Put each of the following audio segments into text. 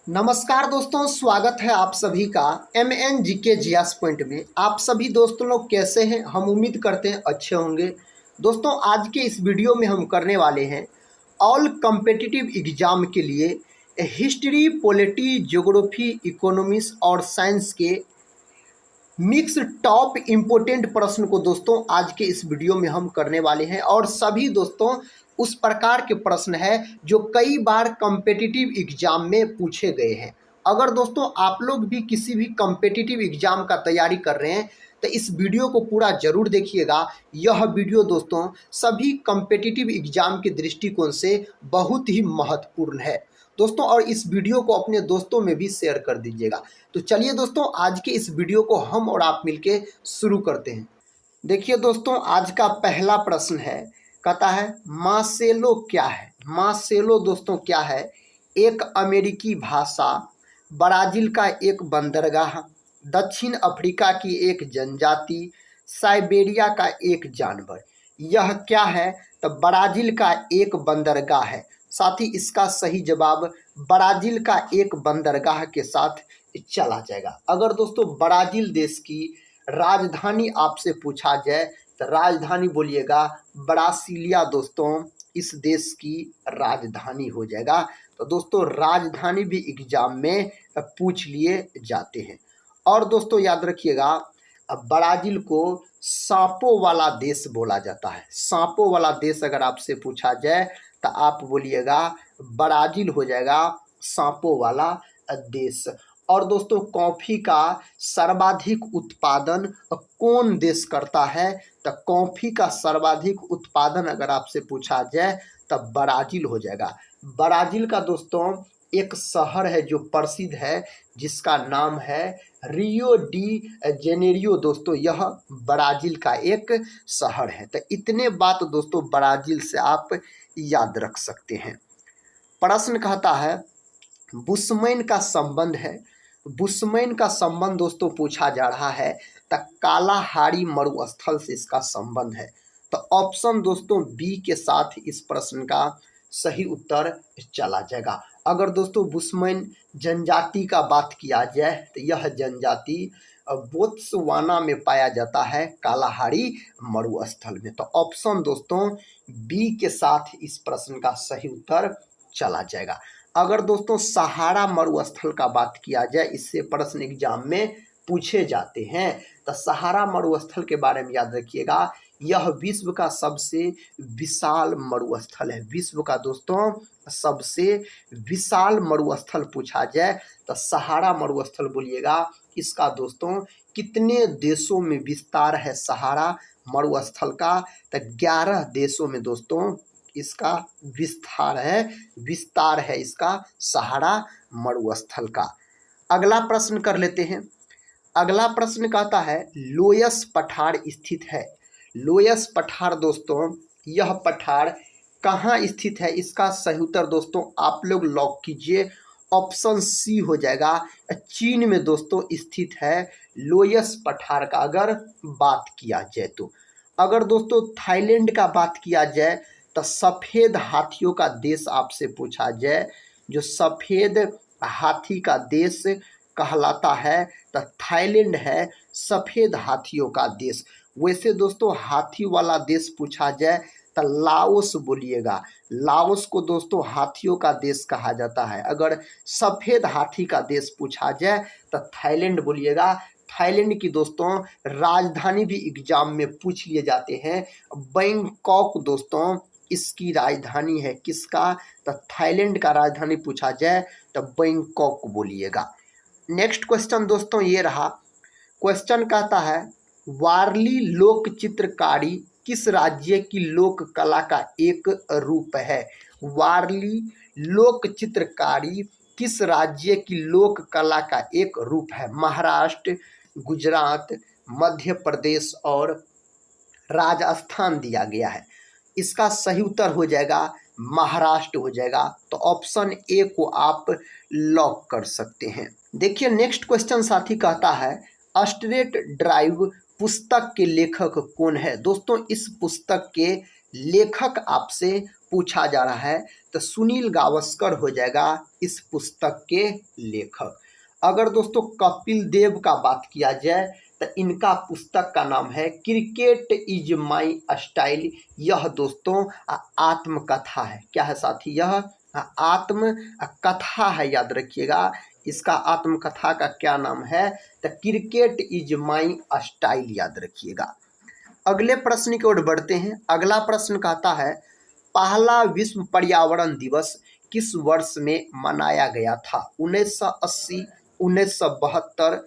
नमस्कार दोस्तों, स्वागत है आप सभी का एम एन जी के जियास पॉइंट में। आप सभी दोस्तों लोग कैसे हैं? हम उम्मीद करते हैं अच्छे होंगे। दोस्तों, आज के इस वीडियो में हम करने वाले हैं ऑल कम्पिटिटिव एग्जाम के लिए हिस्ट्री, पॉलिटी, ज्योग्राफी, इकोनॉमिक्स और साइंस के मिक्स टॉप इम्पोर्टेंट प्रश्न को दोस्तों आज के इस वीडियो में हम करने वाले हैं। और सभी दोस्तों उस प्रकार के प्रश्न है जो कई बार कॉम्पिटिटिव एग्जाम में पूछे गए हैं। अगर दोस्तों आप लोग भी किसी भी कॉम्पिटिटिव एग्जाम का तैयारी कर रहे हैं तो इस वीडियो को पूरा जरूर देखिएगा। यह वीडियो दोस्तों सभी कॉम्पिटिटिव एग्जाम के दृष्टिकोण से बहुत ही महत्वपूर्ण है दोस्तों, और इस वीडियो को अपने दोस्तों में भी शेयर कर दीजिएगा। तो चलिए दोस्तों, आज के इस वीडियो को हम और आप मिलके शुरू करते हैं। देखिए दोस्तों, आज का पहला प्रश्न है, कहता है मार्सेलो क्या है? मार्सेलो दोस्तों क्या है? एक अमेरिकी भाषा, ब्राज़ील का एक बंदरगाह, दक्षिण अफ्रीका की एक जनजाति, साइबेरिया का एक जानवर। यह क्या है? तो ब्राज़ील का एक बंदरगाह है। साथ ही इसका सही जवाब ब्राज़ील का एक बंदरगाह के साथ चला जाएगा। अगर दोस्तों ब्राज़ील देश की राजधानी आपसे पूछा जाए तो राजधानी बोलिएगा ब्रासिलिया। दोस्तों इस देश की राजधानी हो जाएगा। तो दोस्तों राजधानी भी एग्जाम में पूछ लिए जाते हैं। और दोस्तों याद रखिएगा, ब्राज़ील को सांपों वाला देश बोला जाता है। सांपों वाला देश अगर आपसे पूछा जाए तो आप बोलिएगा ब्राज़ील हो जाएगा सांपों वाला देश। और दोस्तों कॉफ़ी का सर्वाधिक उत्पादन कौन देश करता है? तो कॉफ़ी का सर्वाधिक उत्पादन अगर आपसे पूछा जाए तो ब्राज़ील हो जाएगा। ब्राज़ील का दोस्तों एक शहर है जो प्रसिद्ध है, जिसका नाम है रियो डी जेनेरियो। दोस्तों यह ब्राज़ील का एक शहर है। तो इतने बात दोस्तों ब्राज़ील से आप याद रख सकते हैं। प्रश्न कहता है बुशमैन का संबंध है। बुशमैन का संबंध दोस्तों पूछा जा रहा है तो कालाहारी मरुस्थल से इसका संबंध है। तो ऑप्शन दोस्तों बी के साथ इस प्रश्न का सही उत्तर चला जाएगा। अगर दोस्तों बुशमैन जनजाति का बात किया जाए तो यह जनजाति बोत्सवाना में पाया जाता है, कालाहारी मरुस्थल में। तो ऑप्शन दोस्तों बी के साथ इस प्रश्न का सही उत्तर चला जाएगा। अगर दोस्तों सहारा मरुस्थल का बात किया जाए, इससे प्रश्न एग्जाम में पूछे जाते हैं। तो सहारा मरुस्थल के बारे में याद रखिएगा, यह विश्व का सबसे विशाल मरुस्थल है। विश्व का दोस्तों सबसे विशाल मरुस्थल पूछा जाए तो सहारा मरुस्थल बोलिएगा। इसका दोस्तों कितने देशों में विस्तार है सहारा मरुस्थल का? तो 11 देशों में दोस्तों इसका विस्तार है इसका सहारा मरुस्थल का। अगला प्रश्न कर लेते हैं। अगला प्रश्न कहता है लोयस पठार स्थित है। लोयस पठार दोस्तों यह पठार कहाँ स्थित है? इसका सही उत्तर दोस्तों आप लोग लॉक कीजिए, ऑप्शन सी हो जाएगा। चीन में दोस्तों स्थित है लोयस पठार का अगर बात किया जाए तो। अगर दोस्तों थाईलैंड का बात किया जाए तो सफ़ेद हाथियों का देश आपसे पूछा जाए, जो सफ़ेद हाथी का देश कहलाता है तो थाईलैंड है सफ़ेद हाथियों का देश। वैसे दोस्तों हाथी वाला देश पूछा जाए तो लाओस बोलिएगा। लाओस को दोस्तों हाथियों का देश कहा जाता है। अगर सफ़ेद हाथी का देश पूछा जाए तो थाईलैंड बोलिएगा। थाईलैंड की दोस्तों राजधानी भी एग्जाम में पूछ लिए जाते हैं, बैंकॉक दोस्तों इसकी राजधानी है। किसका? तो थाईलैंड का राजधानी पूछा जाए तो बैंकॉक बोलिएगा। नेक्स्ट क्वेश्चन दोस्तों ये रहा। क्वेश्चन कहता है वारली लोक चित्रकारी किस राज्य की लोक कला का एक रूप है? वारली लोक चित्रकारी किस राज्य की लोक कला का एक रूप है? महाराष्ट्र, गुजरात, मध्य प्रदेश और राजस्थान दिया गया है। इसका सही उत्तर हो जाएगा महाराष्ट्र हो जाएगा। तो ऑप्शन ए को आप लॉक कर सकते हैं। देखिए नेक्स्ट क्वेश्चन साथी कहता है स्ट्रेट ड्राइव पुस्तक के लेखक कौन है? दोस्तों इस पुस्तक के लेखक आपसे पूछा जा रहा है तो सुनील गावस्कर हो जाएगा इस पुस्तक के लेखक। अगर दोस्तों कपिल देव का बात किया जाए तो इनका पुस्तक का नाम है क्रिकेट इज माई स्टाइल। यह दोस्तों आत्मकथा है। क्या है साथी? यह आत्मकथा है, याद रखिएगा। इसका आत्मकथा का क्या नाम है? तो क्रिकेट इज माई स्टाइल, याद रखिएगा। अगले प्रश्न की ओर बढ़ते हैं। अगला प्रश्न कहता है पहला विश्व पर्यावरण दिवस किस वर्ष में मनाया गया था? 1980, 1972,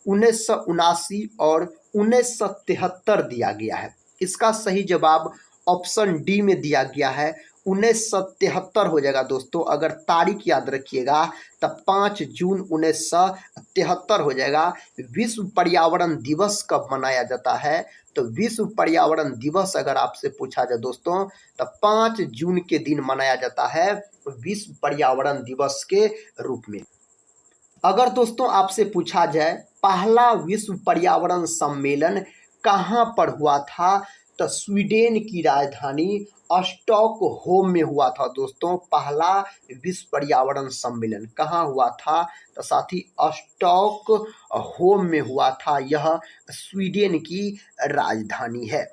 1979 और 1973 दिया गया है। इसका सही जवाब ऑप्शन डी में दिया गया है, 1973 हो जाएगा दोस्तों। अगर तारीख याद रखिएगा तब 5 जून 1973 हो जाएगा। विश्व पर्यावरण दिवस कब मनाया जाता है? तो विश्व पर्यावरण दिवस अगर आपसे पूछा जाए दोस्तों तो 5 जून के दिन मनाया जाता है विश्व पर्यावरण दिवस के रूप में। अगर दोस्तों आपसे पूछा जाए पहला विश्व पर्यावरण सम्मेलन कहाँ पर हुआ था? तो स्वीडन की राजधानी स्टॉकहोम में हुआ था दोस्तों। पहला विश्व पर्यावरण सम्मेलन कहाँ हुआ था? तो साथी स्टॉकहोम में हुआ था। यह स्वीडन की राजधानी है।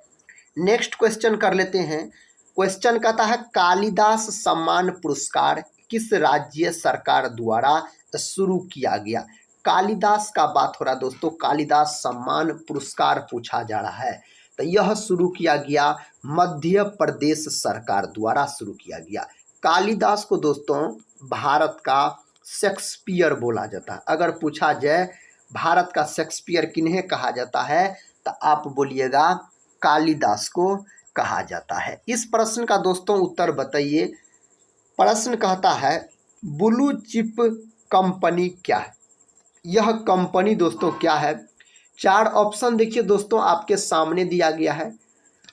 नेक्स्ट क्वेश्चन कर लेते हैं। क्वेश्चन कहता है कालिदास सम्मान पुरस्कार किस राज्य सरकार द्वारा शुरू किया गया? कालिदास का बात हो रहा है दोस्तों। कालिदास सम्मान पुरस्कार पूछा जा रहा है तो यह शुरू किया गया मध्य प्रदेश सरकार द्वारा शुरू किया गया। कालिदास को दोस्तों भारत का शेक्सपियर बोला जाता है। अगर पूछा जाए भारत का शेक्सपियर किन्हें कहा जाता है तो आप बोलिएगा कालिदास को कहा जाता है। इस प्रश्न का दोस्तों उत्तर बताइए। प्रश्न कहता है ब्लू चिप कंपनी क्या है? यह कंपनी दोस्तों क्या है? 4 ऑप्शन देखिए दोस्तों आपके सामने दिया गया है।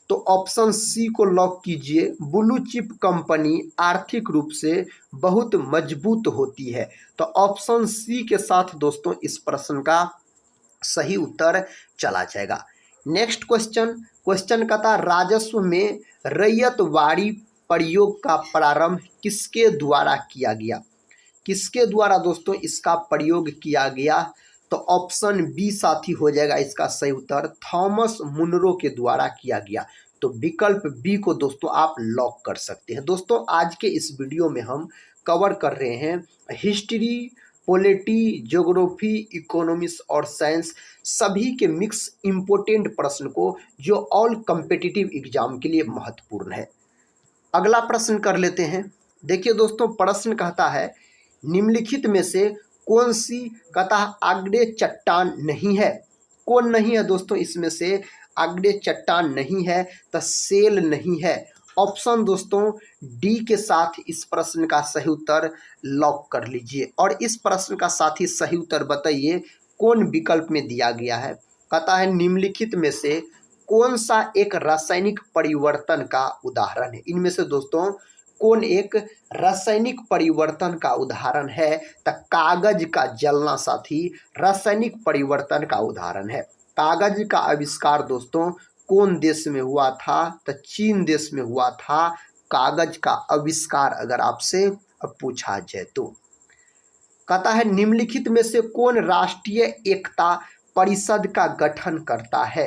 तो ऑप्शन सी को लॉक कीजिए। ब्लू चिप कंपनी आर्थिक रूप से बहुत मजबूत होती है। तो ऑप्शन सी के साथ दोस्तों इस प्रश्न का सही उत्तर चला जाएगा। नेक्स्ट क्वेश्चन कहता राजस्व में रैयतवाड़ी प्रयोग का प्रारंभ किसके द्वारा किया गया? किसके द्वारा दोस्तों इसका प्रयोग किया गया? तो ऑप्शन बी साथी हो जाएगा इसका सही उत्तर, थॉमस मुनरो के द्वारा किया गया। तो विकल्प बी को दोस्तों आप लॉक कर सकते हैं। दोस्तों आज के इस वीडियो में हम कवर कर रहे हैं हिस्ट्री, पॉलिटी, ज्योग्राफी, इकोनॉमिक्स और साइंस सभी के मिक्स इम्पोर्टेंट प्रश्न को जो ऑल कम्पिटिटिव एग्जाम के लिए महत्वपूर्ण है। अगला प्रश्न कर लेते हैं। देखिए दोस्तों प्रश्न कहता है निम्नलिखित में से कौन सी कतः आग्नेय चट्टान नहीं है? कौन नहीं है दोस्तों इसमें से? आग्नेय चट्टान नहीं है तो सेल नहीं है। ऑप्शन दोस्तों डी के साथ इस प्रश्न का सही उत्तर लॉक कर लीजिए। और इस प्रश्न का साथ ही सही उत्तर बताइए कौन विकल्प में दिया गया है। कहता है निम्नलिखित में से कौन सा एक रासायनिक परिवर्तन का उदाहरण है? इनमें से दोस्तों कौन एक रासायनिक परिवर्तन का उदाहरण है? तो कागज का जलना साथी रासायनिक परिवर्तन का उदाहरण है। कागज का आविष्कार दोस्तों कौन देश में हुआ था? तो चीन देश में हुआ था कागज का आविष्कार, अगर आपसे पूछा जाए तो। कहता है निम्नलिखित में से कौन राष्ट्रीय एकता परिषद का गठन करता है?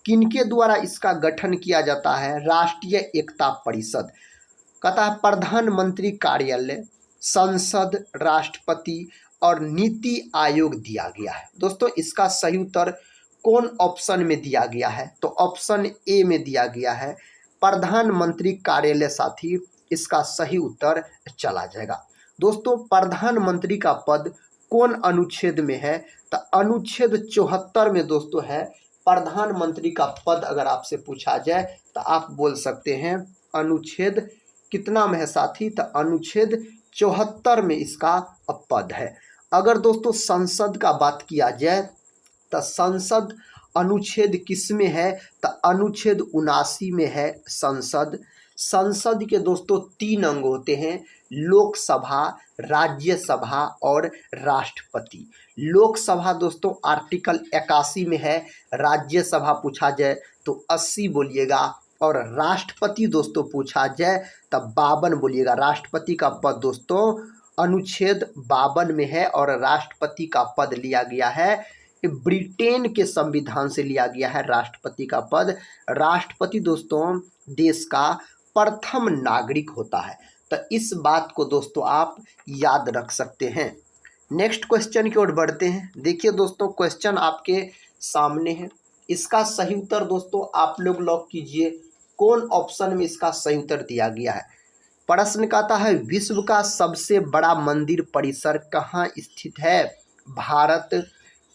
किनके द्वारा इसका गठन किया जाता है? राष्ट्रीय एकता परिषद। कहता है प्रधानमंत्री कार्यालय, संसद, राष्ट्रपति और नीति आयोग दिया गया है। दोस्तों इसका सही उत्तर कौन ऑप्शन में दिया गया है? तो ऑप्शन ए में दिया गया है प्रधानमंत्री कार्यालय साथी इसका सही उत्तर चला जाएगा। दोस्तों प्रधानमंत्री का पद कौन अनुच्छेद में है? तो अनुच्छेद 74 में दोस्तों है प्रधानमंत्री का पद। अगर आपसे पूछा जाए तो आप बोल सकते हैं अनुच्छेद कितना में है साथी? तो अनुच्छेद 74 में इसका पद है। अगर दोस्तों संसद का बात किया जाए तो संसद अनुच्छेद किस में है? तो अनुच्छेद 79 में है संसद। संसद के दोस्तों 3 अंग होते हैं, लोकसभा, राज्यसभा और राष्ट्रपति। लोकसभा दोस्तों आर्टिकल 81 में है, राज्यसभा पूछा जाए तो 80 बोलिएगा, और राष्ट्रपति दोस्तों पूछा जाए तब 52 बोलिएगा। राष्ट्रपति का पद दोस्तों अनुच्छेद 52 में है और राष्ट्रपति का पद लिया गया है ब्रिटेन के संविधान से लिया गया है राष्ट्रपति का पद। राष्ट्रपति दोस्तों देश का प्रथम नागरिक होता है, तो इस बात को दोस्तों आप याद रख सकते हैं। नेक्स्ट क्वेश्चन की ओर बढ़ते हैं। देखिए दोस्तों क्वेश्चन आपके सामने है, इसका सही उत्तर दोस्तों आप लोग लॉक कीजिए, कौन ऑप्शन में इसका सही उत्तर दिया गया है। प्रश्न कहता है विश्व का सबसे बड़ा मंदिर परिसर कहाँ स्थित है? भारत,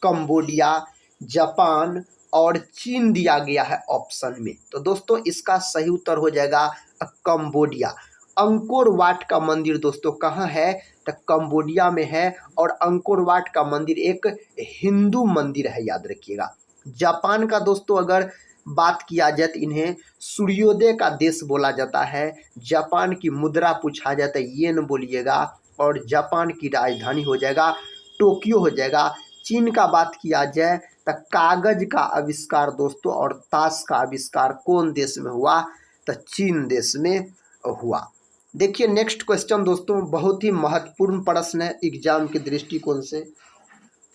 कंबोडिया, जापान और चीन दिया गया है ऑप्शन में। तो दोस्तों इसका सही उत्तर हो जाएगा कंबोडिया। अंकोर वाट का मंदिर दोस्तों कहाँ है? तो कंबोडिया में है और अंकोर वाट का मंदिर एक हिंदू मंदिर है, याद रखिएगा। जापान का दोस्तों अगर बात किया जाए तो इन्हें सूर्योदय का देश बोला जाता है। जापान की मुद्रा पूछा जाता है येन बोलिएगा और जापान की राजधानी हो जाएगा टोक्यो हो जाएगा। चीन का बात किया जाए तो कागज का आविष्कार दोस्तों और ताश का आविष्कार कौन देश में हुआ? तो चीन देश में हुआ। देखिए नेक्स्ट क्वेश्चन दोस्तों बहुत ही महत्वपूर्ण प्रश्न है एग्जाम के दृष्टिकोण से।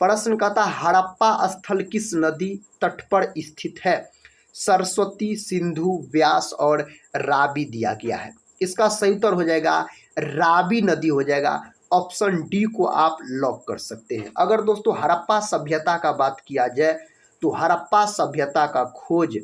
प्रश्न कहता हड़प्पा स्थल किस नदी तट पर स्थित है? सरस्वती, सिंधु, व्यास और रावी दिया गया है। इसका सही उत्तर हो जाएगा रावी नदी हो जाएगा। ऑप्शन डी को आप लॉक कर सकते हैं। अगर दोस्तों हड़प्पा सभ्यता का बात किया जाए तो हड़प्पा सभ्यता का खोज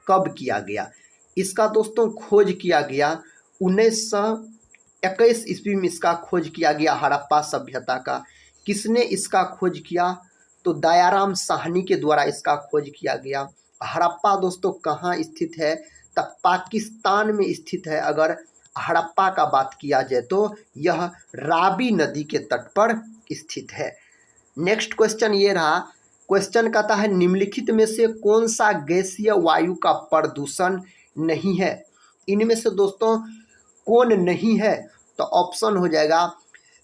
कब किया गया? इसका दोस्तों खोज किया गया 1921 ईस्वी में इसका खोज किया गया हड़प्पा सभ्यता का। किसने इसका खोज किया? तो दयाराम साहनी के द्वारा इसका खोज किया गया। हड़प्पा दोस्तों कहाँ स्थित है? तब पाकिस्तान में स्थित है। अगर हड़प्पा का बात किया जाए तो यह रावी नदी के तट पर स्थित है। नेक्स्ट क्वेश्चन ये रहा। क्वेश्चन कहता है निम्नलिखित में से कौन सा गैसीय वायु का प्रदूषण नहीं है? इनमें से दोस्तों कौन नहीं है? तो ऑप्शन हो जाएगा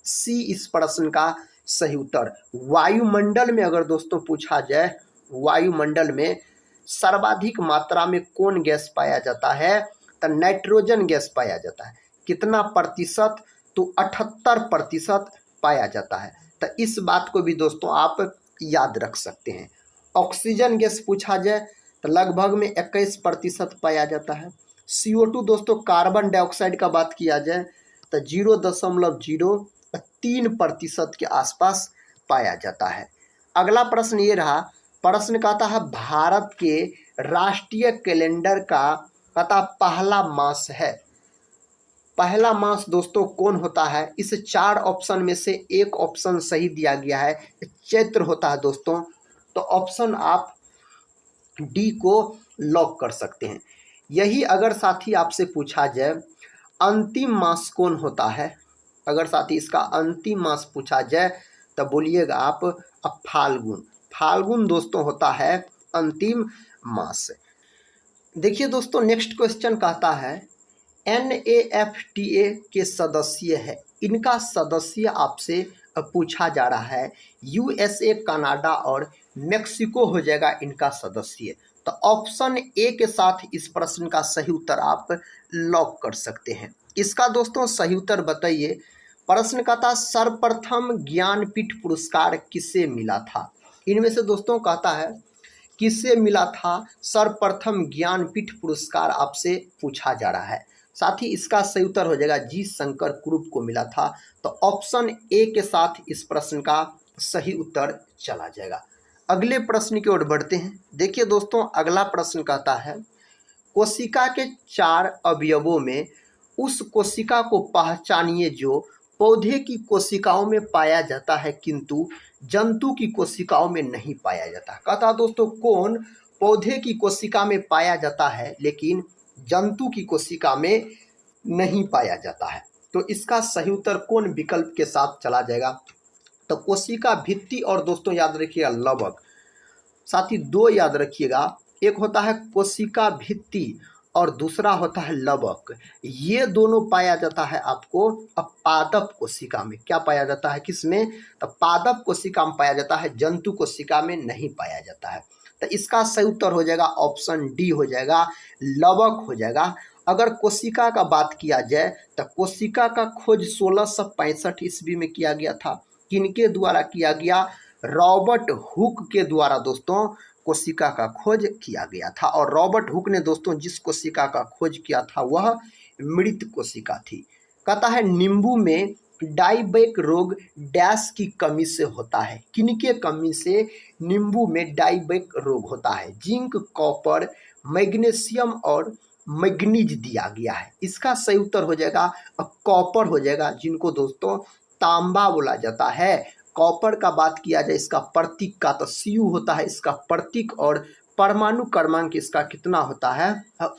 सी इस प्रश्न का सही उत्तर। वायुमंडल में अगर दोस्तों पूछा जाए वायुमंडल में सर्वाधिक मात्रा में कौन गैस पाया जाता है? तो नाइट्रोजन गैस पाया जाता है। कितना प्रतिशत? तो 78% पाया जाता है। तो इस बात को भी दोस्तों आप याद रख सकते हैं। ऑक्सीजन गैस पूछा जाए तो लगभग में 21% पाया जाता है। CO2 दोस्तों कार्बन डाइऑक्साइड का बात किया जाए तो 0.03% के आसपास पाया जाता है। अगला प्रश्न ये रहा। प्रश्न कहता है भारत के राष्ट्रीय कैलेंडर का कहता पहला मास है। पहला मास दोस्तों कौन होता है? इस 4 ऑप्शन में से एक ऑप्शन सही दिया गया है, चैत्र होता है दोस्तों। तो ऑप्शन आप डी को लॉक कर सकते हैं। यही अगर साथी आपसे पूछा जाए अंतिम मास कौन होता है? अगर साथी इसका अंतिम मास पूछा जाए तो बोलिएगा आप फाल्गुन। फाल्गुन दोस्तों होता है अंतिम मास। देखिए दोस्तों नेक्स्ट क्वेश्चन कहता है NAFTA के सदस्य है। इनका सदस्य आपसे पूछा जा रहा है। USA, कनाडा और मेक्सिको हो जाएगा इनका सदस्य। तो ऑप्शन ए के साथ इस प्रश्न का सही उत्तर आप लॉक कर सकते हैं। इसका दोस्तों सही उत्तर बताइए। प्रश्न कहता सर्वप्रथम ज्ञानपीठ पुरस्कार किसे मिला था? इनमें से दोस्तों कहता है किसे मिला था सर्वप्रथम ज्ञानपीठ पुरस्कार आपसे पूछा जा रहा है। साथ ही इसका सही उत्तर हो जाएगा जी शंकर कुरुप को मिला था। तो ऑप्शन ए के साथ इस प्रश्न का सही उत्तर चला जाएगा। अगले प्रश्न की ओर बढ़ते हैं। देखिए दोस्तों अगला प्रश्न कहता है कोशिका के 4 अवयवों में उस कोशिका को पहचानिए जो पौधे की कोशिकाओं में पाया जाता है किंतु जंतु की कोशिकाओं में नहीं पाया जाता। कहता दोस्तों कौन पौधे की कोशिका में पाया जाता है लेकिन जंतु की कोशिका में नहीं पाया जाता है? तो इसका सही उत्तर कौन विकल्प के साथ चला जाएगा? तो कोशिका भित्ति और दोस्तों याद रखिएगा लवक। साथ ही 2 याद रखिएगा, एक होता है कोशिका भित्ति और दूसरा होता है लवक। ये दोनों पाया जाता है आपको पादप कोशिका में। क्या पाया जाता है? किसमें? तो पादप कोशिका में पाया जाता है, जंतु कोशिका में नहीं पाया जाता है। तो इसका सही उत्तर हो जाएगा ऑप्शन डी हो जाएगा, लवक हो जाएगा। अगर कोशिका का बात किया जाए तो कोशिका का खोज 1665 ईस्वी में किया गया था। किनके द्वारा किया गया? रॉबर्ट हुक के द्वारा दोस्तों कोशिका का खोज किया गया था। और रॉबर्ट हुक ने दोस्तों जिस कोशिका का खोज किया था वह मृत कोशिका थी। कहता है नींबू में डाइबैक रोग डैश की कमी से होता है। किनके कमी से नींबू में डाइबैक रोग होता है? जिंक, कॉपर, मैग्नीशियम और मैग्नीज दिया गया है। इसका सही उत्तर हो जाएगा कॉपर हो जाएगा, जिनको दोस्तों तांबा बोला जाता है। कॉपर का बात किया जाए इसका प्रतीक का तो Cu होता है इसका प्रतीक, और परमाणु क्रमांक इसका कितना होता है?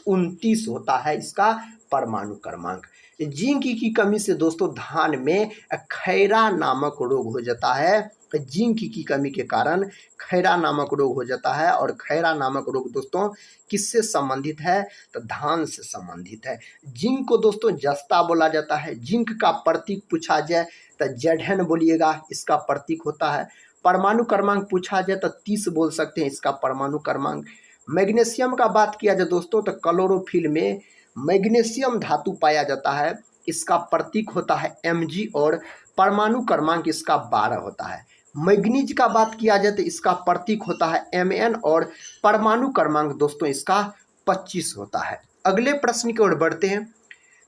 29 होता है इसका परमाणु क्रमांक। जिंक की कमी से दोस्तों धान में खैरा नामक रोग हो जाता है। जिंक की कमी के कारण खैरा नामक रोग हो जाता है। और खैरा नामक रोग दोस्तों किससे संबंधित है? तो धान से संबंधित है। जिंक को दोस्तों जस्ता बोला जाता है। जिंक का प्रतीक पूछा जाए तो Zn बोलिएगा, इसका प्रतीक होता है। परमाणु क्रमांक पूछा जाए तो 30 बोल सकते हैं, इसका परमाणु क्रमांक। मैग्नीशियम का बात किया जाए दोस्तों तो क्लोरोफिल में मैग्नीशियम धातु पाया जाता है, इसका प्रतीक होता है Mg और परमाणु क्रमांक इसका 12 होता है। मैग्नीज का बात किया जाए तो इसका प्रतीक होता है Mn और परमाणु क्रमांक दोस्तों इसका 25 होता है। अगले प्रश्न की ओर बढ़ते हैं।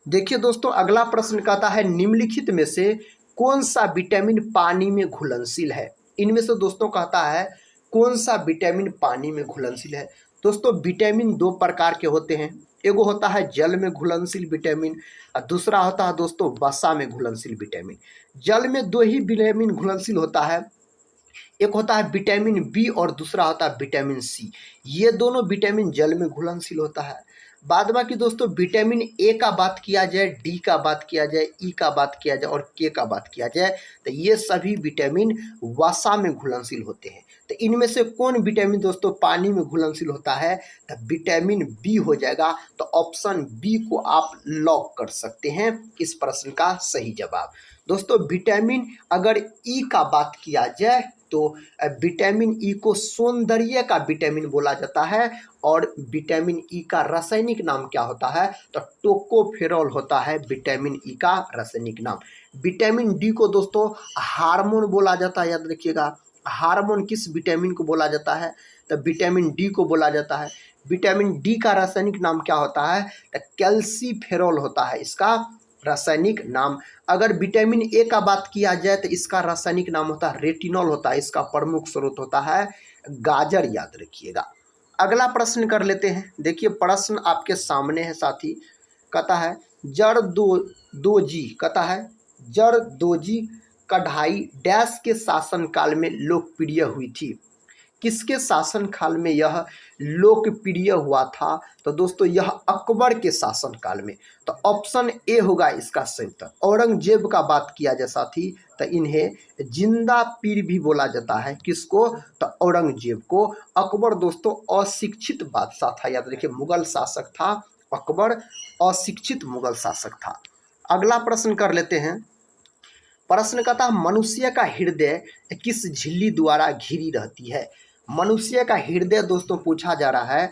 देखिए दोस्तों अगला प्रश्न कहता है निम्नलिखित में से कौन सा विटामिन पानी में घुलनशील है? इनमें से दोस्तों कहता है कौन सा विटामिन पानी में घुलनशील है? दोस्तों विटामिन दो प्रकार के होते हैं। एगो होता है जल में घुलनशील विटामिन और दूसरा होता है दोस्तों वसा में घुलनशील विटामिन। जल में दो ही विटामिन घुलनशील होता है, एक होता है विटामिन बी और दूसरा होता है विटामिन सी। ये दोनों विटामिन जल में घुलनशील होता है। बाद बाकी दोस्तों विटामिन ए का बात किया जाए, डी का बात किया जाए, ई का बात किया जाए और के का बात किया जाए तो ये सभी विटामिन वसा में घुलनशील होते हैं। तो इनमें से कौन विटामिन दोस्तों पानी में घुलनशील होता है? तो विटामिन बी हो जाएगा। तो ऑप्शन बी को आप लॉक कर सकते हैं इस प्रश्न का सही जवाब। दोस्तों विटामिन अगर ई का बात किया जाए तो विटामिन ई को सौंदर्य का विटामिन बोला जाता है। और विटामिन ई का रासायनिक नाम क्या होता है? तो टोकोफेरॉल होता है विटामिन ई का रासायनिक नाम। विटामिन डी को दोस्तों हार्मोन बोला जाता है, याद रखिएगा। हार्मोन किस विटामिन को बोला जाता है? तो विटामिन डी को बोला जाता है। विटामिन डी का रासायनिक नाम क्या होता है? तो कैल्सीफेरॉल होता है इसका रासायनिक नाम। अगर विटामिन ए का बात किया जाए तो इसका रासायनिक नाम होता है रेटिनॉल होता है, इसका प्रमुख स्रोत होता है गाजर, याद रखिएगा। अगला प्रश्न कर लेते हैं। देखिए प्रश्न आपके सामने है साथी। कहता है जरदोजी कहता है जरदोजी कढ़ाई डैश के शासनकाल में लोकप्रिय हुई थी? किसके शासनकाल में यह लोकप्रिय हुआ था? तो दोस्तों यह अकबर के शासनकाल में। तो ऑप्शन ए होगा इसका सही उत्तर। औरंगजेब का बात किया जाए साथी तो इन्हें जिंदा पीर भी बोला जाता है। किसको? तो औरंगजेब को। अकबर दोस्तों अशिक्षित बादशाह था, याद रखिए, मुगल शासक था अकबर, अशिक्षित मुगल शासक था। अगला प्रश्न कर लेते हैं। प्रश्न कहता है मनुष्य का हृदय किस झिल्ली द्वारा घिरी रहती है? मनुष्य का हृदय दोस्तों पूछा जा रहा है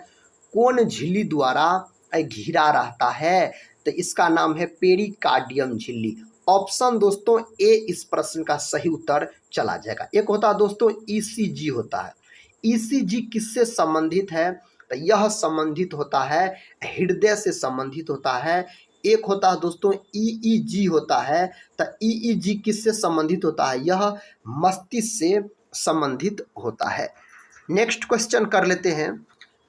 कौन झिल्ली द्वारा घिरा रहता है? तो इसका नाम है पेरिकार्डियम झिल्ली। ऑप्शन दोस्तों ए इस प्रश्न का सही उत्तर चला जाएगा। एक होता है दोस्तों ईसीजी होता है। ईसीजी किससे संबंधित है? तो यह संबंधित होता है हृदय से संबंधित होता है। एक होता है दोस्तों ईईजी होता है। तो ईईजी किससे संबंधित होता है? यह मस्तिष्क से संबंधित होता है। नेक्स्ट क्वेश्चन कर लेते हैं।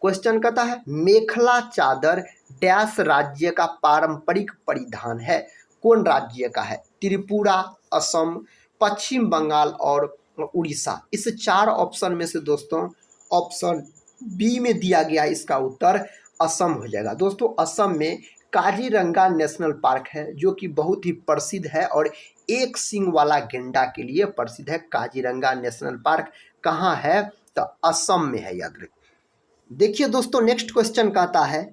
क्वेश्चन कहता है मेखला चादर डैश राज्य का पारंपरिक परिधान है? कौन राज्य का है? त्रिपुरा, असम, पश्चिम बंगाल और उड़ीसा। इस चार ऑप्शन में से दोस्तों ऑप्शन बी में दिया गया इसका उत्तर असम हो जाएगा। दोस्तों असम में काजीरंगा नेशनल पार्क है जो कि बहुत ही प्रसिद्ध है और एक सींग वाला गेंडा के लिए प्रसिद्ध है। काजीरंगा नेशनल पार्क कहाँ है? तो असम में है, याद रखिए। देखिए दोस्तों नेक्स्ट क्वेश्चन कहता है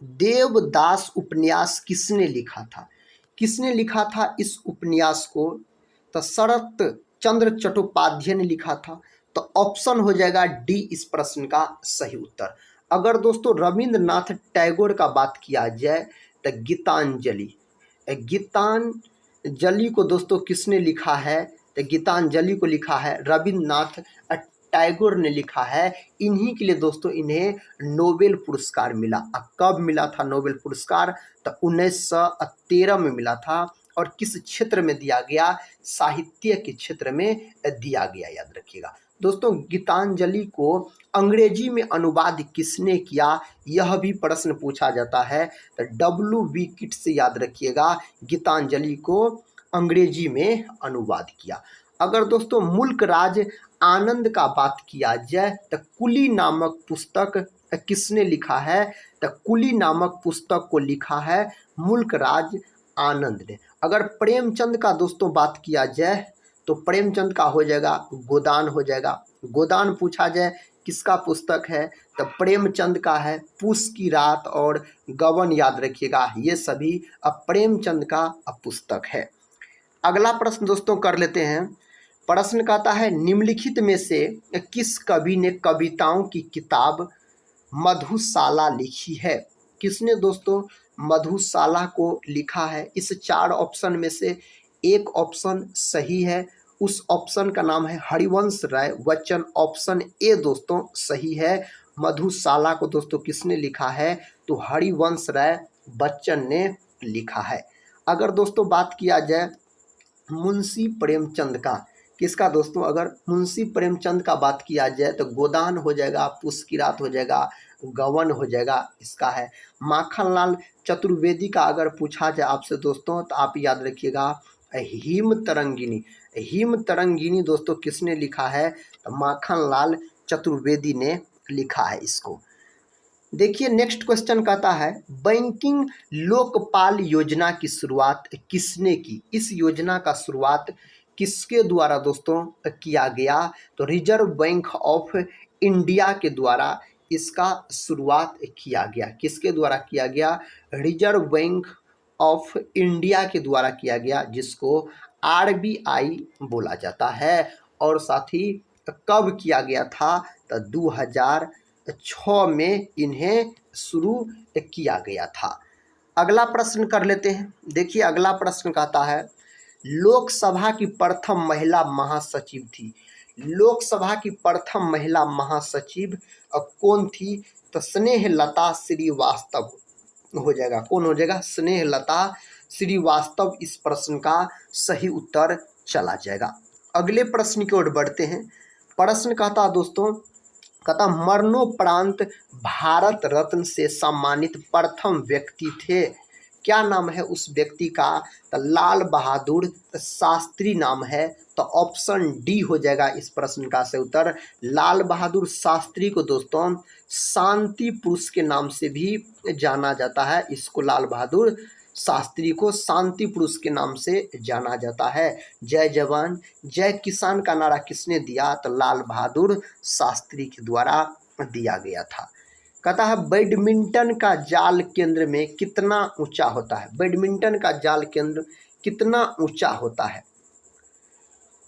देवदास उपन्यास किसने लिखा था? किसने लिखा था इस उपन्यास को? तो शरत चंद्र चट्टोपाध्याय ने लिखा था। तो ऑप्शन हो जाएगा डी इस प्रश्न का सही उत्तर। अगर दोस्तों रविंद्रनाथ टैगोर का बात किया जाए तो गीतांजलि, गीतांजलि को दोस्तों किसने लिखा है? तो गीतांजलि को लिखा है रविंद्रनाथ टैगोर ने लिखा है। इन्हीं के लिए दोस्तों इन्हें नोबेल पुरस्कार मिला। कब मिला था नोबेल पुरस्कार? तो 1913 में मिला था। और किस क्षेत्र में दिया गया? साहित्य के क्षेत्र में दिया गया, याद रखिएगा दोस्तों। गीतांजलि को अंग्रेजी में अनुवाद किसने किया? यह भी प्रश्न पूछा जाता है। तो W.B. किट्स से याद रखिएगा, गीतांजलि को अंग्रेजी में अनुवाद किया। अगर दोस्तों मुल्क राज आनंद का बात किया जाए तो कुली नामक पुस्तक किसने लिखा है? तो कुली नामक पुस्तक को लिखा है मुल्क राज आनंद ने। अगर प्रेमचंद का दोस्तों बात किया जाए तो प्रेमचंद का हो जाएगा गोदान हो जाएगा। गोदान पूछा जाए किसका पुस्तक है? तो प्रेमचंद का है। पूस की रात और गबन याद रखिएगा, ये सभी प्रेमचंद का पुस्तक है। अगला प्रश्न दोस्तों कर लेते हैं। प्रश्न कहता है निम्नलिखित में से किस कवि ने कविताओं की किताब मधुशाला लिखी है? किसने दोस्तों मधुशाला को लिखा है? इस 4 ऑप्शन में से एक ऑप्शन सही है, उस ऑप्शन का नाम है हरिवंश राय बच्चन। ऑप्शन ए दोस्तों सही है। मधुशाला को दोस्तों किसने लिखा है? तो हरिवंश राय बच्चन ने लिखा है। अगर दोस्तों बात किया जाए मुंशी प्रेमचंद का, किसका दोस्तों? अगर मुंशी प्रेमचंद का बात किया जाए तो गोदान हो जाएगा, पुस की रात हो जाएगा, गवन हो जाएगा, इसका है। माखनलाल चतुर्वेदी का अगर पूछा जाए आपसे दोस्तों तो आप याद रखिएगा हिम तरंगिनी। हिम तरंगिनी दोस्तों किसने लिखा है? तो माखनलाल चतुर्वेदी ने लिखा है इसको। देखिए नेक्स्ट क्वेश्चन कहता है बैंकिंग लोकपाल योजना की शुरुआत किसने की? इस योजना का शुरुआत किसके द्वारा दोस्तों किया गया? तो रिजर्व बैंक ऑफ इंडिया के द्वारा इसका शुरुआत किया गया। किसके द्वारा किया गया? रिजर्व बैंक ऑफ इंडिया के द्वारा किया गया, जिसको RBI बोला जाता है। और साथ ही कब किया गया था? तो 2006 में इन्हें शुरू किया गया था। अगला प्रश्न कर लेते हैं। देखिए अगला प्रश्न कहता है लोकसभा की प्रथम महिला महासचिव थी। लोकसभा की प्रथम महिला महासचिव कौन थी? तो स्नेहलता श्रीवास्तव हो जाएगा। कौन हो जाएगा? स्नेहलता श्रीवास्तव इस प्रश्न का सही उत्तर चला जाएगा। अगले प्रश्न की ओर बढ़ते हैं। प्रश्न कहता दोस्तों, कहता मरणोपरांत भारत रत्न से सम्मानित प्रथम व्यक्ति थे। क्या नाम है उस व्यक्ति का? तो लाल बहादुर शास्त्री नाम है। तो ऑप्शन डी हो जाएगा इस प्रश्न का सही उत्तर। लाल बहादुर शास्त्री को दोस्तों शांति पुरुष के नाम से भी जाना जाता है। इसको लाल बहादुर शास्त्री को शांति पुरुष के नाम से जाना जाता है। जय जवान जय किसान का नारा किसने दिया? तो लाल बहादुर शास्त्री के द्वारा दिया गया था। कहता है बैडमिंटन का जाल केंद्र में कितना ऊंचा होता है? बैडमिंटन का जाल केंद्र कितना ऊंचा होता है?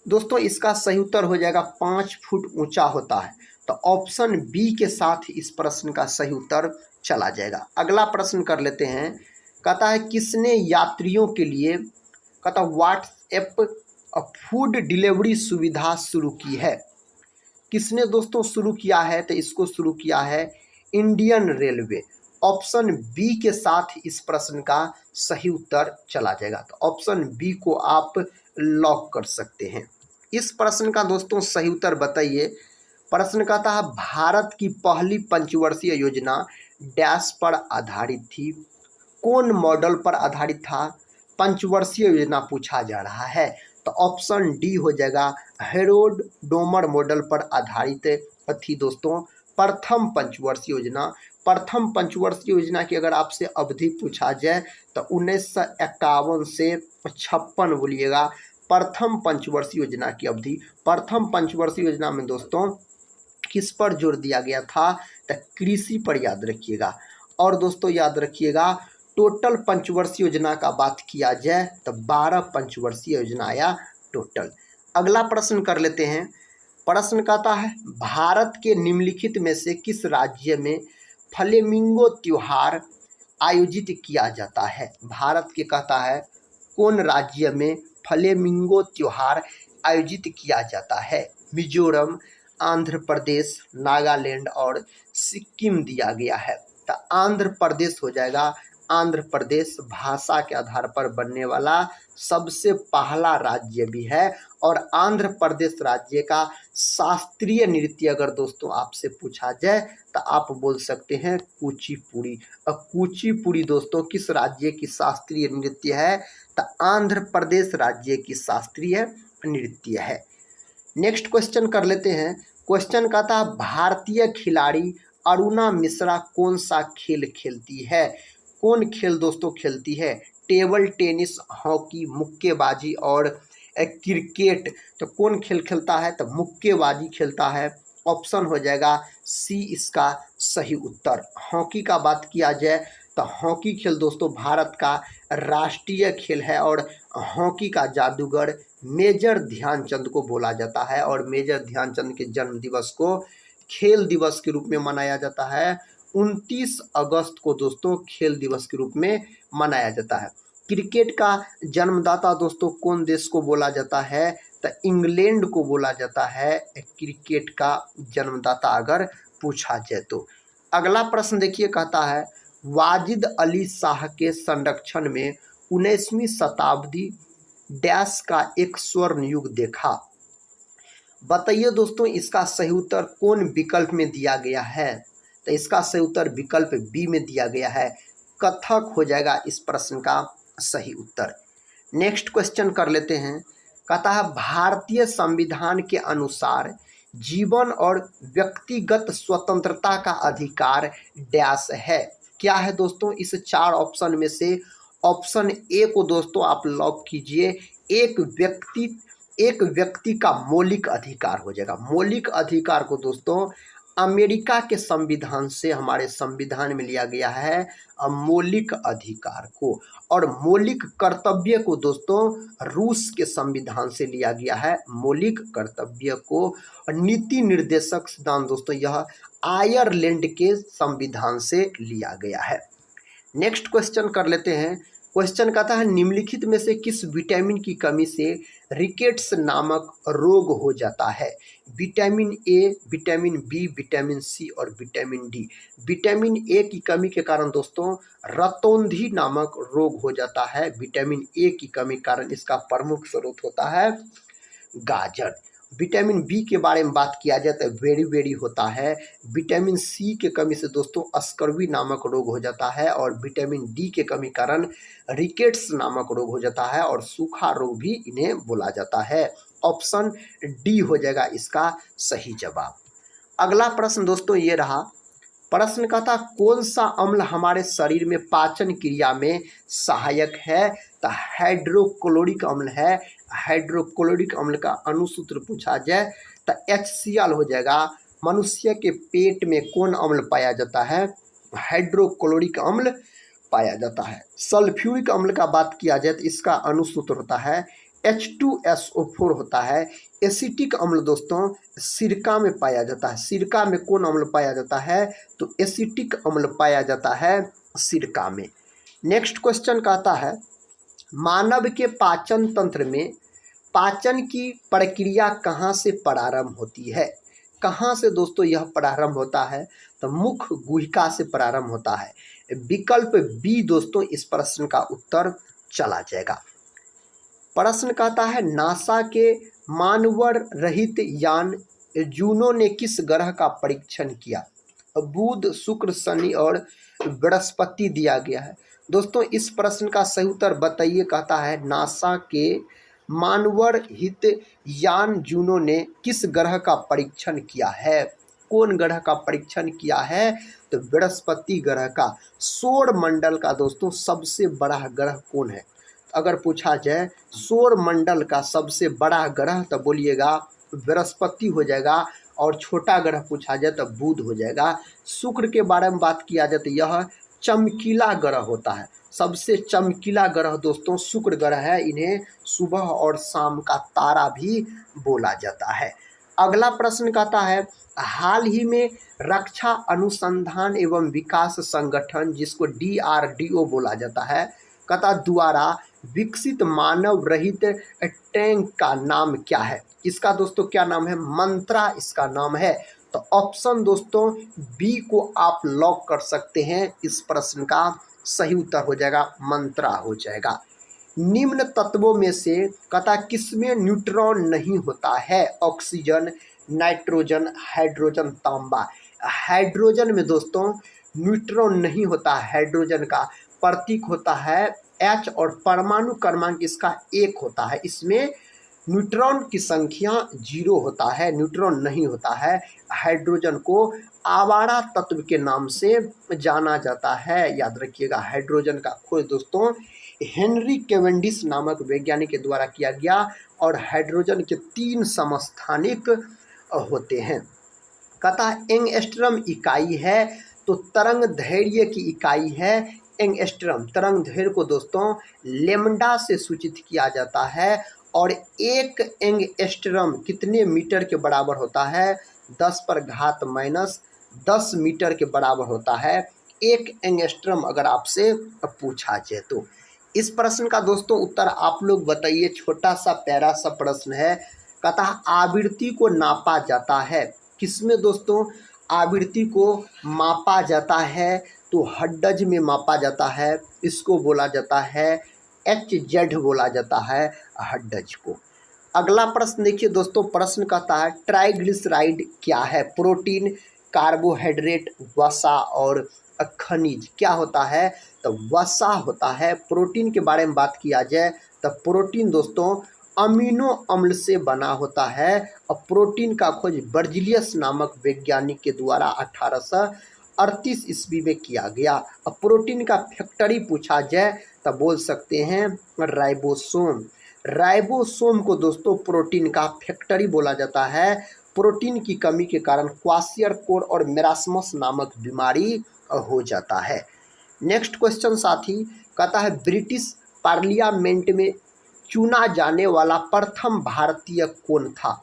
दोस्तों इसका सही उत्तर हो जाएगा 5 फुट ऊंचा होता है। तो ऑप्शन बी के साथ इस प्रश्न का सही उत्तर चला जाएगा। अगला प्रश्न कर लेते हैं। कहता है किसने यात्रियों के लिए कहता व्हाट्सएप फूड डिलीवरी सुविधा शुरू की है? किसने दोस्तों शुरू किया है? तो इसको शुरू किया है इंडियन रेलवे। ऑप्शन बी के साथ इस प्रश्न का सही उत्तर चला जाएगा। तो ऑप्शन बी को आप लॉक कर सकते हैं। इस प्रश्न का दोस्तों सही उत्तर बताइए। प्रश्न कहता है भारत की पहली पंचवर्षीय योजना डैश पर आधारित थी। कौन मॉडल पर आधारित था? पंचवर्षीय योजना पूछा जा रहा है। तो ऑप्शन डी हो जाएगा हेरोल्ड डोमर मॉडल पर आधारित थी दोस्तों प्रथम पंचवर्षीय योजना। प्रथम पंचवर्षीय योजना की अगर आपसे अवधि पूछा जाए तो 1951 से 56 बोलिएगा। प्रथम पंचवर्षीय योजना की अवधि। प्रथम पंचवर्षीय योजना में दोस्तों किस पर जोर दिया गया था? तो कृषि पर याद रखिएगा। और दोस्तों याद रखिएगा टोटल पंचवर्षीय योजना का बात किया जाए तो 12 पंचवर्षीय योजना आया टोटल। अगला प्रश्न कर लेते हैं। प्रश्न कहता है भारत के निम्नलिखित में से किस राज्य में फ्लेमिंगो त्योहार आयोजित किया जाता है। भारत के कहता है कौन राज्य में फ्लेमिंगो त्योहार आयोजित किया जाता है। मिजोरम, आंध्र प्रदेश, नागालैंड और सिक्किम दिया गया है। तो आंध्र प्रदेश हो जाएगा। आंध्र प्रदेश भाषा के आधार पर बनने वाला सबसे पहला राज्य भी है। और आंध्र प्रदेश राज्य का शास्त्रीय नृत्य अगर दोस्तों आपसे पूछा जाए तो आप बोल सकते हैं कुचिपुड़ी। और कुचिपुड़ी दोस्तों किस राज्य की शास्त्रीय नृत्य है, तो आंध्र प्रदेश राज्य की शास्त्रीय नृत्य है। नेक्स्ट क्वेश्चन कर लेते हैं। क्वेश्चन कहता है भारतीय खिलाड़ी अरुणा मिश्रा कौन सा खेल खेलती है। कौन खेल दोस्तों खेलती है। टेबल टेनिस, हॉकी, मुक्केबाजी और क्रिकेट। तो कौन खेल खेलता है, तो मुक्केबाजी खेलता है। ऑप्शन हो जाएगा सी इसका सही उत्तर। हॉकी का बात किया जाए तो हॉकी खेल दोस्तों भारत का राष्ट्रीय खेल है और हॉकी का जादूगर मेजर ध्यानचंद को बोला जाता है। और मेजर ध्यानचंद के जन्म दिवस को खेल दिवस के रूप में मनाया जाता है। 29 अगस्त को दोस्तों खेल दिवस के रूप में मनाया जाता है। क्रिकेट का जन्मदाता दोस्तों कौन देश को बोला जाता है, तो इंग्लैंड को बोला जाता है क्रिकेट का जन्मदाता अगर पूछा जाए तो। अगला प्रश्न देखिए कहता है वाजिद अली शाह के संरक्षण में 19वीं शताब्दी डैश का एक स्वर्ण युग देखा। बताइए दोस्तों इसका सही उत्तर कौन विकल्प में दिया गया है, तो इसका सही उत्तर विकल्प बी में दिया गया है। कथक हो जाएगा इस प्रश्न का सही उत्तर। नेक्स्ट क्वेश्चन कर लेते हैं। कहता है भारतीय संविधान के अनुसार जीवन और व्यक्तिगत स्वतंत्रता का अधिकार डैश है। क्या है दोस्तों, इस 4 ऑप्शन में से ऑप्शन ए को दोस्तों आप लॉक कीजिए। एक व्यक्ति का मौलिक अधिकार हो जाएगा। मौलिक अधिकार को दोस्तों अमेरिका के संविधान से हमारे संविधान में लिया गया है मौलिक अधिकार को। और मौलिक कर्तव्य को दोस्तों रूस के संविधान से लिया गया है मौलिक कर्तव्य को। नीति निर्देशक सिद्धांत दोस्तों यह आयरलैंड के संविधान से लिया गया है। नेक्स्ट क्वेश्चन कर लेते हैं। क्वेश्चन कहता है निम्नलिखित में से किस विटामिन की कमी से रिकेट्स नामक रोग हो जाता है। Vitamin A, vitamin B, vitamin C और विटामिन डी। विटामिन ए की कमी के कारण दोस्तों रतौंधी नामक रोग हो जाता है। विटामिन ए की कमी कारण इसका प्रमुख स्रोत होता है गाजर। विटामिन बी के बारे में बात किया जाए तो वेरी होता है। विटामिन सी के कमी से दोस्तों स्कर्वी नामक रोग हो जाता है। और विटामिन डी के कमी कारण रिकेट्स नामक रोग हो जाता है और सूखा रोग भी इन्हें बोला जाता है। ऑप्शन डी हो जाएगा इसका सही जवाब। अगला प्रश्न दोस्तों ये रहा। प्रश्न का था कौन सा अम्ल हमारे शरीर में पाचन क्रिया में सहायक है, तो हाइड्रोक्लोरिक अम्ल है। हाइड्रोक्लोरिक अम्ल का अनुसूत्र पूछा जाए तो HCl हो जाएगा। मनुष्य के पेट में कौन अम्ल पाया जाता है, हाइड्रोक्लोरिक अम्ल पाया जाता है। सल्फ्यूरिक अम्ल का बात किया जाए तो इसका अनुसूत्र होता है H2SO4 होता है। एसिटिक अम्ल दोस्तों सिरका में पाया जाता है। सिरका में कौन अम्ल पाया जाता है, तो एसिटिक अम्ल पाया जाता है सिरका में। नेक्स्ट क्वेश्चन कहता है मानव के पाचन तंत्र में पाचन की प्रक्रिया कहाँ से प्रारंभ होती है। कहाँ से दोस्तों यह प्रारंभ होता है, तो मुख गुहिका से प्रारंभ होता है। विकल्प बी दोस्तों इस प्रश्न का उत्तर चला जाएगा। प्रश्न कहता है नासा के मानवर रहित यान जूनो ने किस ग्रह का परीक्षण किया। बुध, शुक्र, शनि और बृहस्पति दिया गया है। दोस्तों इस प्रश्न का सही उत्तर बताइए। कहता है नासा के मानवर हित यान जूनो ने किस ग्रह का परीक्षण किया है। कौन ग्रह का परीक्षण किया है, तो बृहस्पति ग्रह का। सौर मंडल का दोस्तों सबसे बड़ा ग्रह कौन है, अगर पूछा जाए सौर मंडल का सबसे बड़ा ग्रह तो बोलिएगा बृहस्पति हो जाएगा। और छोटा ग्रह पूछा जाए तो बुध हो जाएगा। शुक्र के बारे में बात किया जाए तो यह चमकीला ग्रह होता है। सबसे चमकीला ग्रह दोस्तों शुक्र ग्रह है। इन्हें सुबह और शाम का तारा भी बोला जाता है। अगला प्रश्न कहता है हाल ही में रक्षा अनुसंधान एवं विकास संगठन जिसको DRDO बोला जाता है कहता द्वारा विकसित मानव रहित टैंक का नाम क्या है। इसका दोस्तों क्या नाम है, मंत्रा इसका नाम है। तो ऑप्शन दोस्तों बी को आप लॉक कर सकते हैं। इस प्रश्न का सही उत्तर हो जाएगा मंत्रा हो जाएगा। निम्न तत्वों में से कहता किसमें न्यूट्रॉन नहीं होता है, ऑक्सीजन, नाइट्रोजन, हाइड्रोजन, तांबा। हाइड्रोजन में दोस्तों न्यूट्रॉन नहीं होता, हाइड्रोजन का प्रतीक होता है H और परमाणु क्रमांक इसका 1 होता है। इसमें न्यूट्रॉन की संख्या 0 होता है, न्यूट्रॉन नहीं होता है। हाइड्रोजन को आवारा तत्व के नाम से जाना जाता है, याद रखिएगा। हाइड्रोजन का खोज दोस्तों हेनरी कैवेंडिश नामक वैज्ञानिक के द्वारा किया गया और हाइड्रोजन के 3 समस्थानिक होते हैं। कहता एंगस्ट्रम इकाई है तो तरंग दैर्घ्य की इकाई है एंगस्ट्रम। तरंग दैर्घ्य को दोस्तों लेमडा से सूचित किया जाता है और 1 एंगस्ट्रम कितने मीटर के बराबर होता है, 10⁻⁻10 मीटर के बराबर होता है 1 एंगस्ट्रम, अगर आपसे पूछा जाए तो। इस प्रश्न का दोस्तों उत्तर आप लोग बताइए। छोटा सा प्यारा सा प्रश्न है। कहता आवृत्ति को नापा जाता है किसमें दोस्तों, आवृत्ति को मापा जाता है तो हर्ट्ज में मापा जाता है। इसको बोला जाता है HZ बोला जाता है हर्ट्ज को। अगला प्रश्न देखिए दोस्तों, प्रश्न कहता है ट्राइग्लिसराइड क्या है, प्रोटीन, कार्बोहाइड्रेट, वसा और खनिज क्या होता है, तो वसा होता है। प्रोटीन के बारे में बात किया जाए तो प्रोटीन दोस्तों अमीनो अम्ल से बना होता है और प्रोटीन का खोज बर्जिलियस नामक वैज्ञानिक के द्वारा 1838 ईस्वी में किया गया। अब प्रोटीन का फैक्टरी पूछा जाए तो बोल सकते हैं राइबोसोम। राइबोसोम को दोस्तों प्रोटीन का फैक्टरी बोला जाता है। प्रोटीन की कमी के कारण क्वासियरकोर और मेरास्मस नामक बीमारी हो जाता है। नेक्स्ट क्वेश्चन साथी कहता है ब्रिटिश पार्लियामेंट में चुना जाने वाला प्रथम भारतीय कौन था।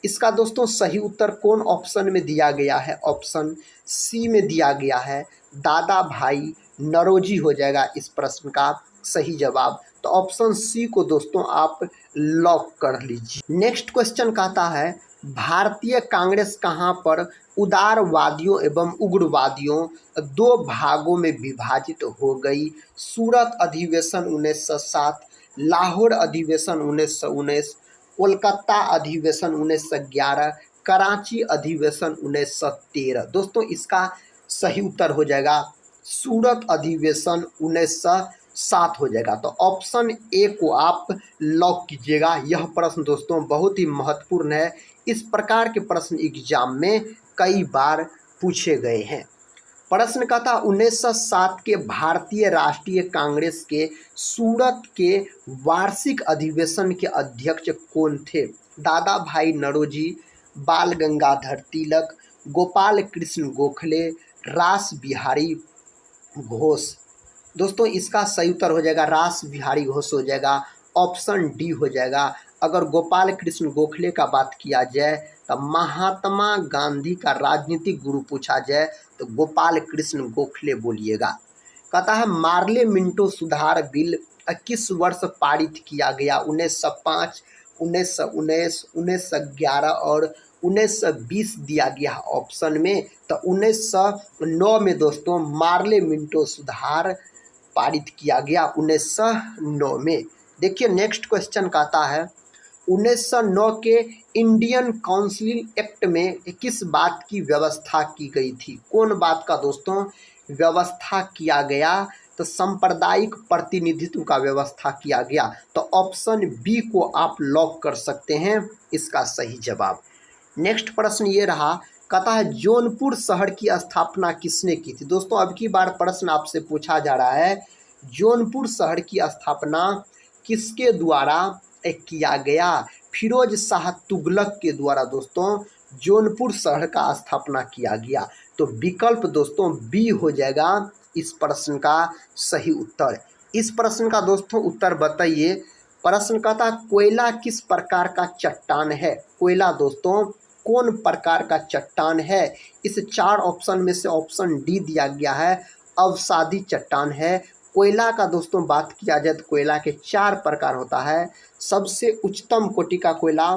इसका दोस्तों सही उत्तर कौन ऑप्शन में दिया गया है, ऑप्शन सी में दिया गया है दादा भाई नौरोजी हो जाएगा इस प्रश्न का सही जवाब। तो ऑप्शन सी को दोस्तों आप लॉक कर लीजिए। नेक्स्ट क्वेश्चन कहता है भारतीय कांग्रेस कहाँ पर उदारवादियों एवं उग्रवादियों 2 भागों में विभाजित हो गई। सूरत अधिवेशन 1907, लाहौर अधिवेशन 1919, कोलकाता अधिवेशन 1911, कराची अधिवेशन 1913। दोस्तों इसका सही उत्तर हो जाएगा सूरत अधिवेशन 1907 हो जाएगा। तो ऑप्शन ए को आप लॉक कीजिएगा। यह प्रश्न दोस्तों बहुत ही महत्वपूर्ण है। इस प्रकार के प्रश्न एग्जाम में कई बार पूछे गए हैं। प्रश्न का था 1907 के भारतीय राष्ट्रीय कांग्रेस के सूरत के वार्षिक अधिवेशन के अध्यक्ष कौन थे। दादा भाई नौरोजी, बाल गंगाधर तिलक, गोपाल कृष्ण गोखले, रास बिहारी घोष। दोस्तों इसका सही उत्तर हो जाएगा रास बिहारी घोष हो जाएगा, ऑप्शन डी हो जाएगा। अगर गोपाल कृष्ण गोखले का बात किया जाए तो महात्मा गांधी का राजनीतिक गुरु पूछा जाए तो गोपाल कृष्ण गोखले बोलिएगा। कहता है मार्ले मिंटो सुधार बिल किस वर्ष पारित किया गया, 1905, 1919, 1911 और 1920 दिया गया ऑप्शन में। तो 1909 में दोस्तों मार्ले मिंटो सुधार पारित किया गया 1909 में। देखिए नेक्स्ट क्वेश्चन कहता है 1909 के इंडियन काउंसिल एक्ट में किस बात की व्यवस्था की गई थी। कौन बात का दोस्तों व्यवस्था किया गया, तो सांप्रदायिक प्रतिनिधित्व का व्यवस्था किया गया। तो ऑप्शन बी को आप लॉक कर सकते हैं इसका सही जवाब। नेक्स्ट प्रश्न ये रहा, कहता है जौनपुर शहर की स्थापना किसने की थी। दोस्तों अब की बार प्रश्न आपसे पूछा जा रहा है जौनपुर शहर की स्थापना किसके द्वारा किया गया। फिरोज शाह तुगलक के द्वारा दोस्तों जौनपुर शहर का स्थापना किया गया। तो विकल्प दोस्तों बी हो जाएगा इस प्रश्न का सही उत्तर। इस प्रश्न का दोस्तों उत्तर बताइए प्रश्न कहता है कोयला किस प्रकार का चट्टान है। कोयला दोस्तों कौन प्रकार का चट्टान है। इस 4 ऑप्शन में से ऑप्शन डी दिया गया है, अवसादी चट्टान है। कोयला का दोस्तों बात किया जाए तो कोयला के 4 प्रकार होता है। सबसे उच्चतम कोटि का कोयला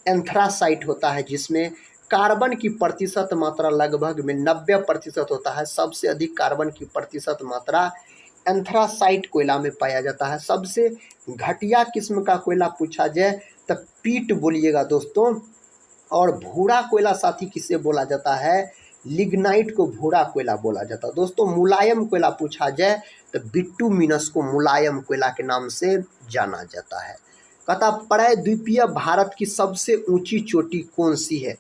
एंथ्रासाइट होता है, जिसमें कार्बन की प्रतिशत मात्रा लगभग में 90% होता है। सबसे अधिक कार्बन की प्रतिशत मात्रा एंथ्रासाइट कोयला में पाया जाता है। सबसे घटिया किस्म का कोयला पूछा जाए तो पीट बोलिएगा दोस्तों। और भूरा कोयला साथी किसे बोला जाता है, लिग्नाइट को भूरा कोयला बोला जाता है। दोस्तों मुलायम कोयला पूछा जाए तो बिटुमिनस को मुलायम कोयला के नाम से जाना जाता है। कहता प्रायद्वीपीय भारत की सबसे ऊंची चोटी कौन सी है।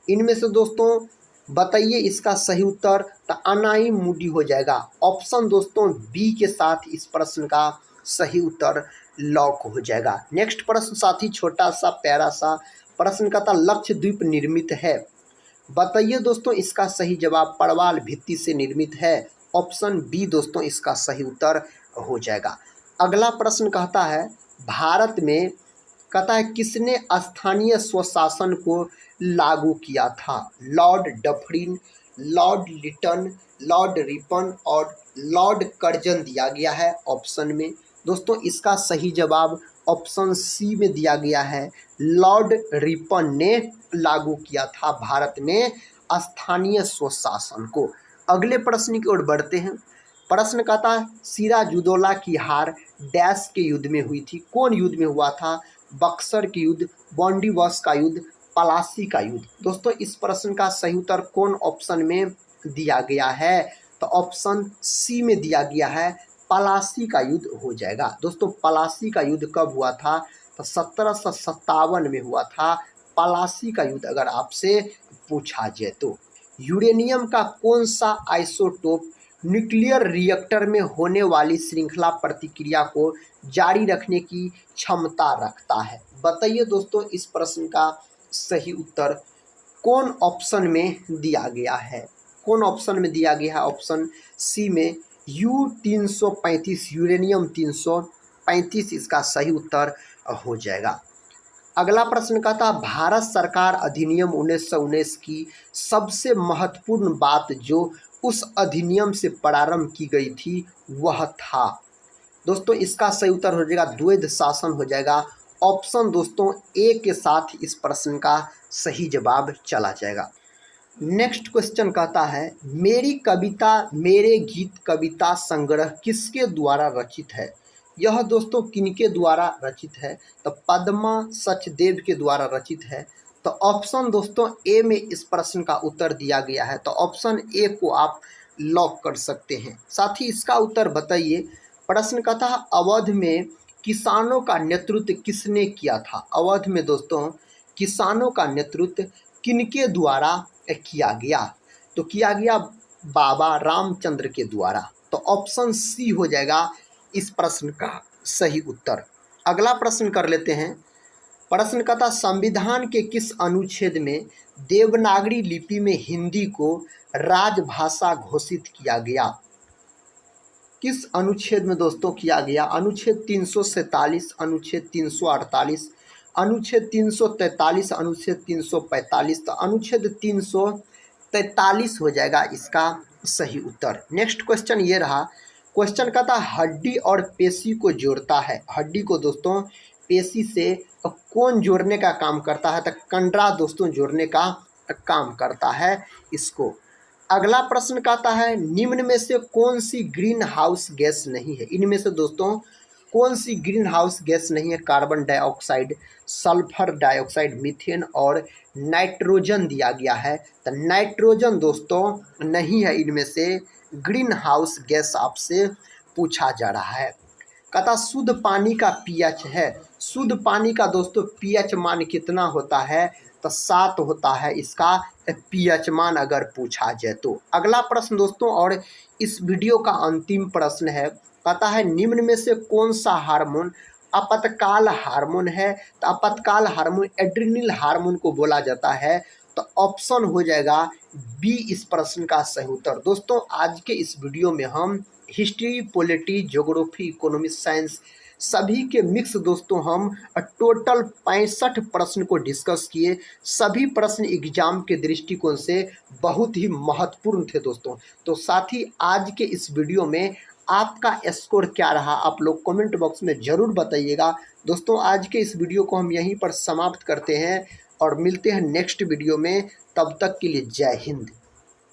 इनमें से दोस्तों बताइए इसका सही उत्तर, तो अनाई मुडी हो जाएगा। ऑप्शन दोस्तों बी के साथ इस प्रश्न का सही उत्तर लॉक हो जाएगा। नेक्स्ट प्रश्न साथी छोटा सा प्यारा सा प्रश्न कहता लक्षद्वीप निर्मित है। बताइए दोस्तों इसका सही जवाब पड़वाल भित्ति से निर्मित है। ऑप्शन बी दोस्तों इसका सही उत्तर हो जाएगा। अगला प्रश्न कहता है भारत में कहता है किसने स्थानीय स्वशासन को लागू किया था। Lord Dufferin, Lord Lytton, Lord Ripon और लॉर्ड कर्जन दिया गया है ऑप्शन में। दोस्तों इसका सही जवाब ऑप्शन सी में दिया गया है, लॉर्ड रिपन ने लागू किया था भारत में स्थानीय स्वशासन को। अगले प्रश्न की ओर बढ़ते हैं। प्रश्न कहता है सिराजुद्दौला की हार डैश के युद्ध में हुई थी। कौन युद्ध में हुआ था। बक्सर के युद्ध, बॉन्डीवॉस का युद्ध, पलासी का युद्ध। दोस्तों इस प्रश्न का सही उत्तर कौन ऑप्शन में दिया गया है, तो ऑप्शन सी में दिया गया है, पलासी का युद्ध हो जाएगा। दोस्तों पलासी का युद्ध कब हुआ था, तो 1757 में हुआ था पलासी का युद्ध, अगर आपसे पूछा जाए तो। यूरेनियम का कौन सा आइसोटोप न्यूक्लियर रिएक्टर में होने वाली श्रृंखला प्रतिक्रिया को जारी रखने की क्षमता रखता है। बताइए दोस्तों इस प्रश्न का सही उत्तर कौन ऑप्शन में दिया गया है। कौन ऑप्शन में दिया गया है, ऑप्शन सी में U-335 यूरेनियम 335 इसका सही उत्तर हो जाएगा। अगला प्रश्न कहता भारत सरकार अधिनियम 1919 की सबसे महत्वपूर्ण बात जो उस अधिनियम से प्रारंभ की गई थी वह था। दोस्तों इसका सही उत्तर हो जाएगा द्वैध शासन हो जाएगा। ऑप्शन दोस्तों ए के साथ इस प्रश्न का सही जवाब चला जाएगा। नेक्स्ट क्वेश्चन कहता है मेरी कविता मेरे गीत कविता संग्रह किसके द्वारा रचित है। यह दोस्तों किनके द्वारा रचित है, तो पद्मा सचदेव के द्वारा रचित है। तो ऑप्शन दोस्तों ए में इस प्रश्न का उत्तर दिया गया है, तो ऑप्शन ए को आप लॉक कर सकते हैं। साथ ही इसका उत्तर बताइए। प्रश्न कहता है अवध में किसानों का नेतृत्व किसने किया था। अवध में दोस्तों किसानों का नेतृत्व किनके द्वारा किया गया, तो किया गया बाबा रामचंद्र के द्वारा। तो ऑप्शन सी हो जाएगा इस प्रश्न का सही उत्तर। अगला प्रश्न कर लेते हैं। प्रश्न कहता संविधान के किस अनुच्छेद में देवनागरी लिपि में हिंदी को राजभाषा घोषित किया गया। किस अनुच्छेद में दोस्तों किया गया। अनुच्छेद 347, अनुच्छेद 348, अनुच्छेद 343, अनुच्छेद 345। तो अनुच्छेद 343 हो जाएगा इसका सही उत्तर। नेक्स्ट क्वेश्चन ये रहा। क्वेश्चन कहता हड्डी और पेशी को जोड़ता है। हड्डी को दोस्तों पेशी से कौन जोड़ने का काम करता है, तो कंडरा दोस्तों जोड़ने का काम करता है इसको। अगला प्रश्न कहता है निम्न में से कौन सी ग्रीन हाउस गैस नहीं है। इनमें से दोस्तों कौन सी ग्रीन हाउस गैस नहीं है। Carbon dioxide, sulphur dioxide, methane और नाइट्रोजन दिया गया है। तो नाइट्रोजन दोस्तों नहीं है इनमें से। ग्रीन हाउस गैस आपसे पूछा जा रहा है। कहता शुद्ध पानी का पीएच है। शुद्ध पानी का दोस्तों पीएच मान कितना होता है, तो 7 होता है इसका पीएच मान अगर पूछा जाए तो। अगला प्रश्न दोस्तों और इस वीडियो का अंतिम प्रश्न है। कहता है निम्न में से कौन सा हार्मोन आपातकाल हार्मोन है। तो आपातकाल हार्मोन एड्रिनल हार्मोन को बोला जाता है। तो ऑप्शन हो जाएगा बी इस प्रश्न का सही उत्तर। दोस्तों आज के इस वीडियो में हम history, polity, geography, economics, science सभी के मिक्स दोस्तों हम टोटल 65 प्रश्न को डिस्कस किए। सभी प्रश्न एग्जाम के दृष्टिकोण से बहुत ही महत्वपूर्ण थे दोस्तों। तो साथ ही आज के इस वीडियो में आपका स्कोर क्या रहा आप लोग कमेंट बॉक्स में ज़रूर बताइएगा। दोस्तों आज के इस वीडियो को हम यहीं पर समाप्त करते हैं और मिलते हैं नेक्स्ट वीडियो में। तब तक के लिए जय हिंद।